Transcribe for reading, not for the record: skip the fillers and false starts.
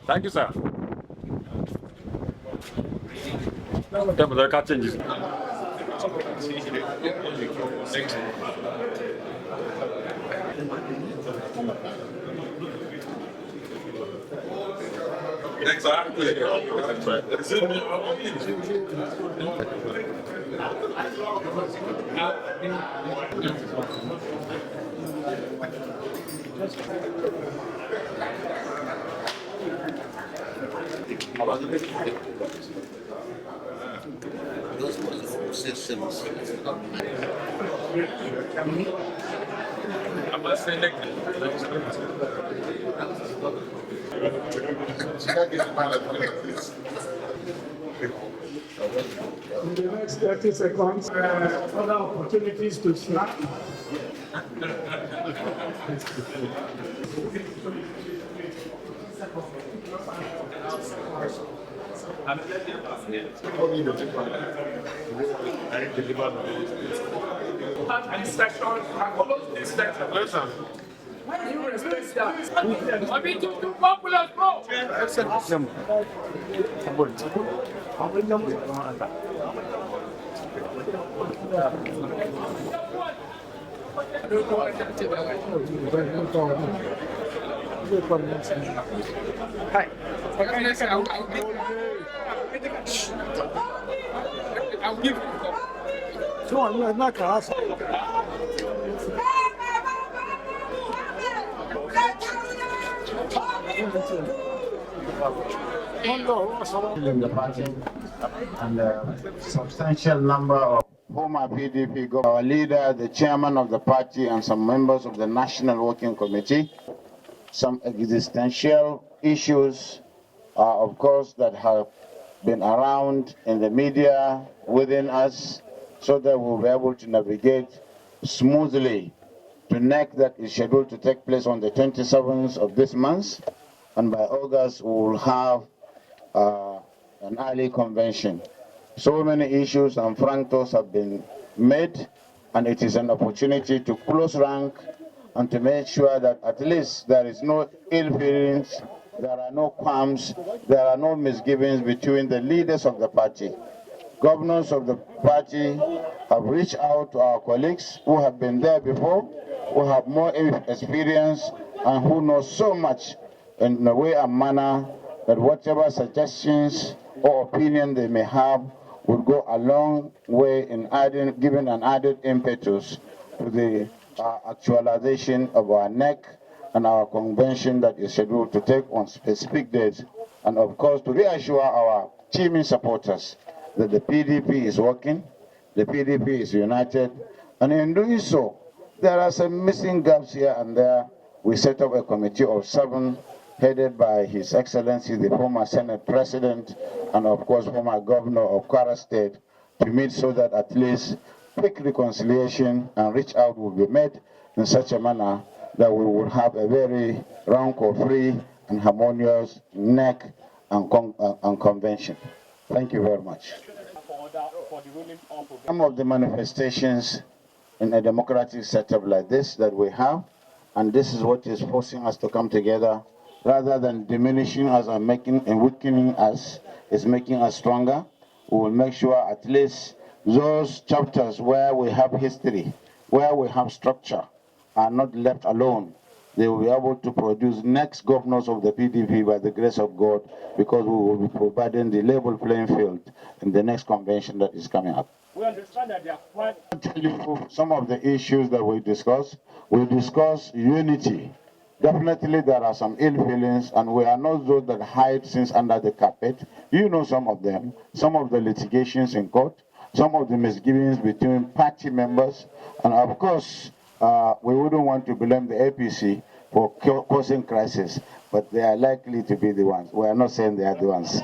Thank you, sir. Temple changes. Exactly. Those systems. In the next 30 seconds, other opportunities to snap. Why do you respect that? I mean, too popular, bro. Hi. I'll give you. So I'm not class. In the party and a substantial number of former PDP governors, our leader, the chairman of the party, and some members of the National Working Committee. Some existential issues, of course, that have been around in the media within us, so that we'll be able to navigate smoothly to NEC that is scheduled to take place on the 27th of this month, and by August we will have an early convention. So many issues and francos have been made, and it is an opportunity to close rank and to make sure that at least there is no ill feelings, there are no qualms, there are no misgivings between the leaders of the party. Governors of the party have reached out to our colleagues who have been there before, who have more experience, and who know so much in a way and manner that whatever suggestions or opinion they may have would go a long way in giving an added impetus to the actualization of our NEC and our convention that is scheduled to take on specific dates, and of course to reassure our teaming supporters that the PDP is working, the PDP is united, and in doing so, there are some missing gaps here and there. We set up a committee of 7 headed by His Excellency, the former Senate President, and of course former Governor of Kwara State, to meet so that at least quick reconciliation and reach out will be made in such a manner that we will have a very rancor-free and harmonious NEC and convention. Thank you very much. Some of the manifestations in a democratic setup like this that we have, and this is what is forcing us to come together, rather than diminishing us and weakening us, is making us stronger. We will make sure at least those chapters where we have history, where we have structure, are not left alone. They will be able to produce next governors of the PDP by the grace of God, because we will be providing the level playing field in the next convention that is coming up. We understand that they are quite... I'll tell you some of the issues that we discuss. We discuss unity. Definitely there are some ill feelings, and we are not those that hide things under the carpet. You know some of them, some of the litigations in court, some of the misgivings between party members, and of course, we wouldn't want to blame the APC for causing crisis, but they are likely to be the ones. We are not saying they are the ones.